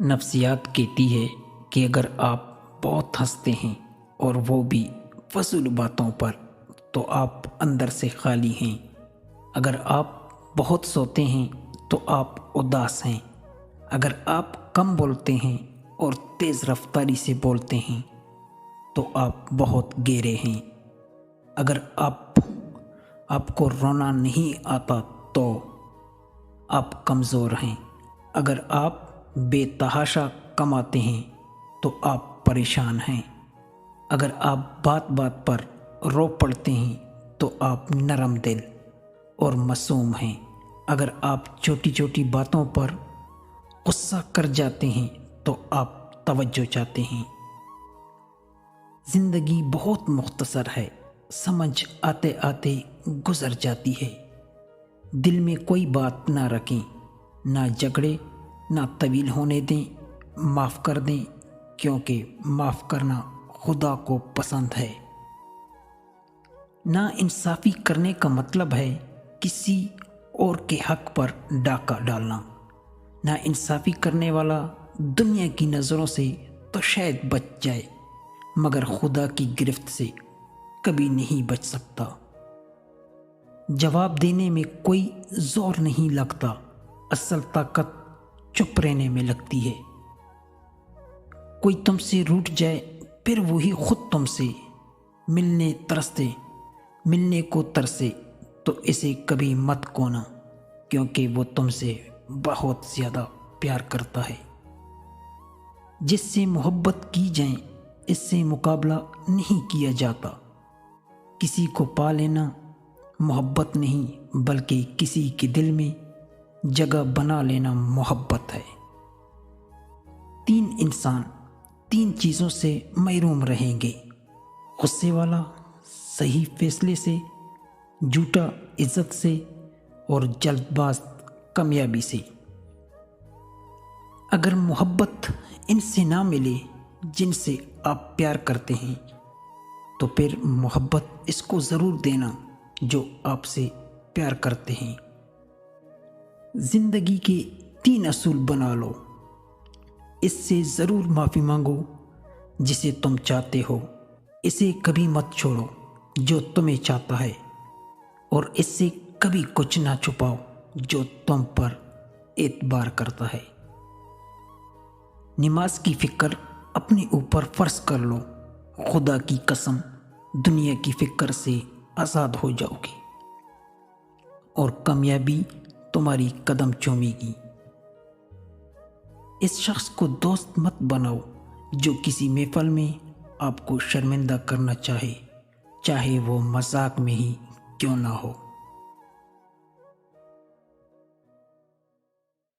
نفسیات کہتی ہے کہ اگر آپ بہت ہنستے ہیں اور وہ بھی فضول باتوں پر تو آپ اندر سے خالی ہیں۔ اگر آپ بہت سوتے ہیں تو آپ اداس ہیں۔ اگر آپ کم بولتے ہیں اور تیز رفتاری سے بولتے ہیں تو آپ بہت گہرے ہیں۔ اگر آپ کو رونا نہیں آتا تو آپ کمزور ہیں۔ اگر آپ بے تحاشا کماتے ہیں تو آپ پریشان ہیں۔ اگر آپ بات بات پر رو پڑتے ہیں تو آپ نرم دل اور معصوم ہیں۔ اگر آپ چھوٹی چھوٹی باتوں پر غصہ کر جاتے ہیں تو آپ توجہ چاہتے ہیں۔ زندگی بہت مختصر ہے، سمجھ آتے آتے گزر جاتی ہے۔ دل میں کوئی بات نہ رکھیں، نہ جھگڑے، نہ طویل ہونے دیں، معاف کر دیں، کیونکہ معاف کرنا خدا کو پسند ہے۔ نا انصافی کرنے کا مطلب ہے کسی اور کے حق پر ڈاکہ ڈالنا۔ نا انصافی کرنے والا دنیا کی نظروں سے تو شاید بچ جائے مگر خدا کی گرفت سے کبھی نہیں بچ سکتا۔ جواب دینے میں کوئی زور نہیں لگتا، اصل طاقت چپ رہنے میں لگتی ہے۔ کوئی تم سے روٹھ جائے پھر وہی خود تم سے ملنے کو ترسے تو اسے کبھی مت کھونا، کیونکہ وہ تم سے بہت زیادہ پیار کرتا ہے۔ جس سے محبت کی جائے اس سے مقابلہ نہیں کیا جاتا۔ کسی کو پا لینا محبت نہیں بلکہ کسی کے دل میں جگہ بنا لینا محبت ہے۔ 3 انسان 3 چیزوں سے محروم رہیں گے: غصے والا صحیح فیصلے سے، جھوٹا عزت سے، اور جلد باز کامیابی سے۔ اگر محبت ان سے نہ ملے جن سے آپ پیار کرتے ہیں تو پھر محبت اس کو ضرور دینا جو آپ سے پیار کرتے ہیں۔ زندگی کے 3 اصول بنا لو۔ اس سے ضرور معافی مانگو جسے تم چاہتے ہو، اسے کبھی مت چھوڑو جو تمہیں چاہتا ہے، اور اس سے کبھی کچھ نہ چھپاؤ جو تم پر اعتبار کرتا ہے۔ نماز کی فکر اپنے اوپر فرض کر لو، خدا کی قسم دنیا کی فکر سے آزاد ہو جاؤ گی اور کامیابی تمہاری قدم چومے گی۔ اس شخص کو دوست مت بناؤ جو کسی محفل میں آپ کو شرمندہ کرنا چاہے وہ مذاق میں ہی کیوں نہ ہو۔